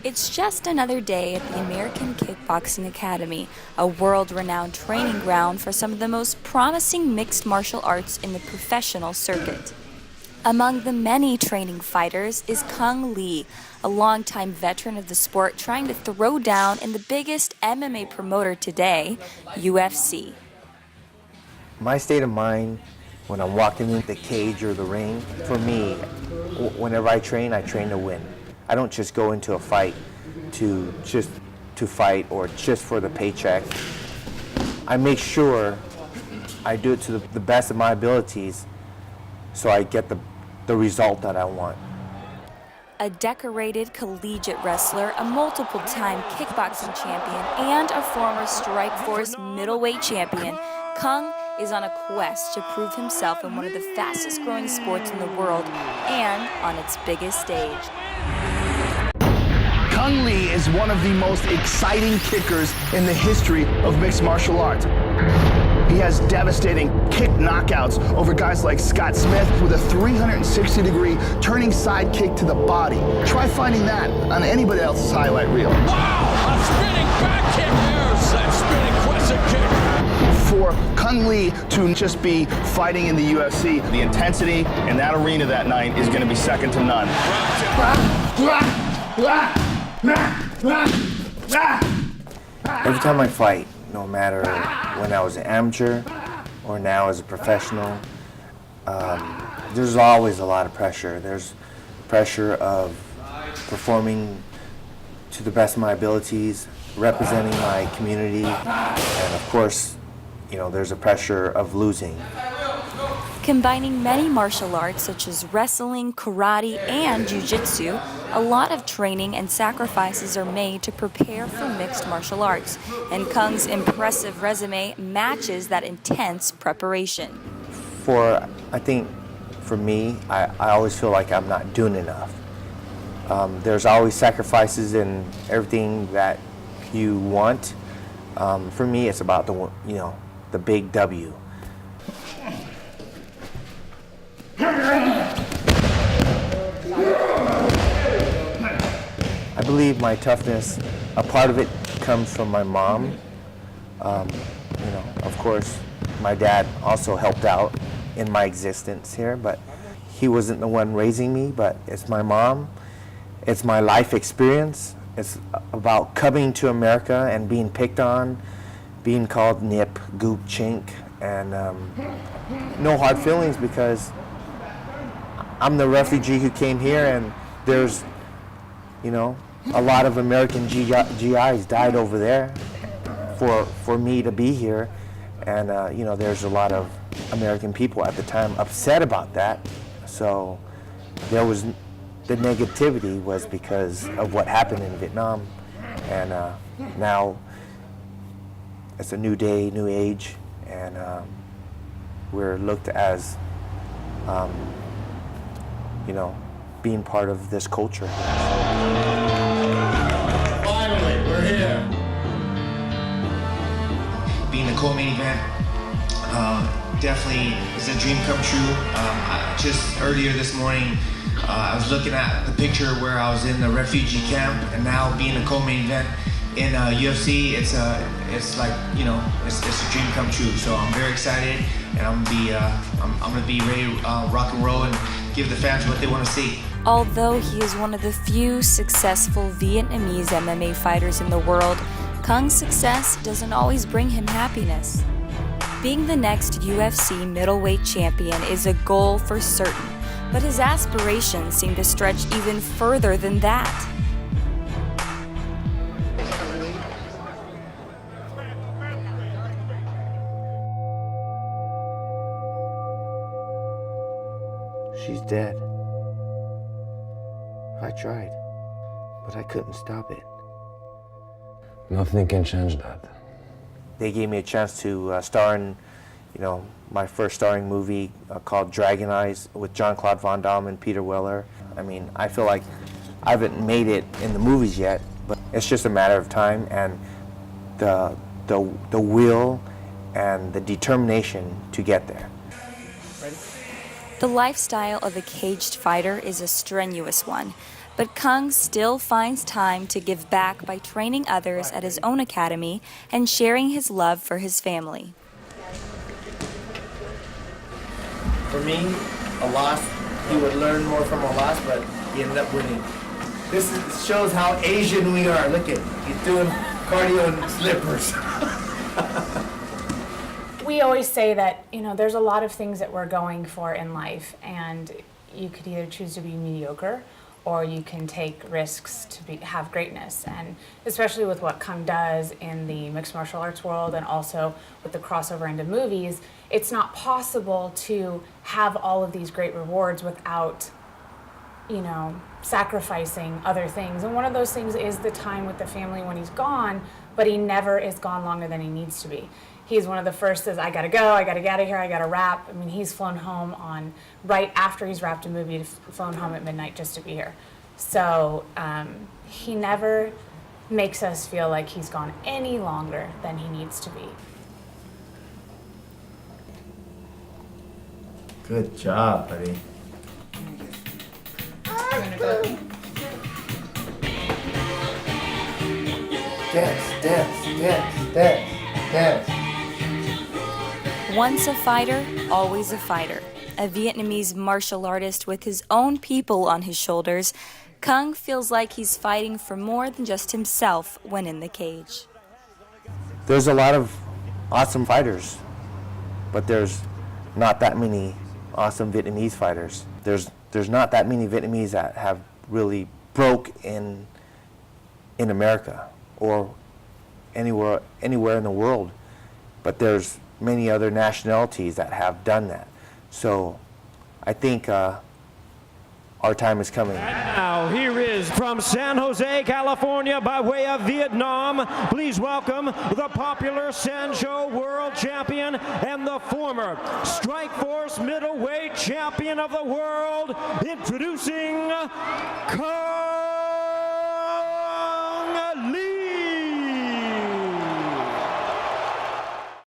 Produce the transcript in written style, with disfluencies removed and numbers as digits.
It's just another day at the American Kickboxing Academy, a world-renowned training ground for some of the most promising mixed martial arts in the professional circuit. Among the many training fighters is Cung Le, a longtime veteran of the sport trying to throw down in the biggest MMA promoter today, UFC. My state of mind when I'm walking in the cage or the ring, for me, whenever I train to win. I don't just go into a fight to fight or just for the paycheck. I make sure I do it to the best of my abilities so I get the result that I want. A decorated collegiate wrestler, a multiple-time kickboxing champion, and a former Strikeforce middleweight champion, Cung is on a quest to prove himself in one of the fastest-growing sports in the world and on its biggest stage. Cung Le is one of the most exciting kickers in the history of mixed martial arts. He has devastating kick knockouts over guys like Scott Smith with a 360-degree turning side kick to the body. Try finding that on anybody else's highlight reel. Wow! A spinning back kick! There's that spinning crescent kick! For Cung Le to just be fighting in the UFC, the intensity in that arena that night is going to be second to none. Every time I fight, no matter when I was an amateur or now as a professional, there's always a lot of pressure. There's pressure of performing to the best of my abilities, representing my community, and of course, there's a pressure of losing. Combining many martial arts such as wrestling, karate, and jiu-jitsu, a lot of training and sacrifices are made to prepare for mixed martial arts, and Cung's impressive resume matches that intense preparation. I think for me, I always feel like I'm not doing enough. There's always sacrifices in everything that you want. For me, it's about the big W. I believe my toughness, a part of it comes from my mom. Of course, my dad also helped out in my existence here, but he wasn't the one raising me, but it's my mom. It's my life experience. It's about coming to America and being picked on, being called nip, goop, chink, and no hard feelings because I'm the refugee who came here, and there's, a lot of American GIs died over there for me to be here, and there's a lot of American people at the time upset about that. So there was the negativity was because of what happened in Vietnam, and now it's a new day, new age, and we're looked as being part of this culture. Finally, we're here. Being the co-main event definitely is a dream come true. Just earlier this morning, I was looking at the picture where I was in the refugee camp, and now being a co-main event in UFC, it's like it's a dream come true. So I'm very excited, and I'm gonna be ready to rock and roll and give the fans what they want to see. Although he is one of the few successful Vietnamese MMA fighters in the world, Cung's success doesn't always bring him happiness. Being the next UFC middleweight champion is a goal for certain, but his aspirations seem to stretch even further than that. She's dead. I tried, but I couldn't stop it. Nothing can change that. They gave me a chance to star in, my first starring movie called Dragon Eyes with Jean-Claude Van Damme and Peter Weller. I mean, I feel like I haven't made it in the movies yet, but it's just a matter of time, and the will and the determination to get there. The lifestyle of a caged fighter is a strenuous one. but Cung still finds time to give back by training others at his own academy and sharing his love for his family. For me, a loss, he would learn more from a loss, but he ended up winning. Shows how Asian we are. Look at, he's doing cardio in slippers. We always say that, there's a lot of things that we're going for in life, and you could either choose to be mediocre or you can take risks to have greatness. And especially with what Cung does in the mixed martial arts world and also with the crossover into movies, it's not possible to have all of these great rewards without, sacrificing other things. And one of those things is the time with the family when he's gone, but he never is gone longer than he needs to be. He's one of the first says, I gotta go, I gotta get out of here, I gotta wrap. I mean, he's flown home right after he's wrapped a movie, flown home at midnight just to be here. So he never makes us feel like he's gone any longer than he needs to be. Good job, buddy. Dance. Once a fighter, always a fighter. A Vietnamese martial artist with his own people on his shoulders, Cung feels like he's fighting for more than just himself when in the cage. There's a lot of awesome fighters, but there's not that many awesome Vietnamese fighters. There's not that many Vietnamese that have really broke in America or anywhere in the world, but there's many other nationalities that have done that. So I think our time is coming. And now, here is from San Jose, California, by way of Vietnam. Please welcome the popular Sancho World Champion and the former Strikeforce Middleweight Champion of the World, introducing Cung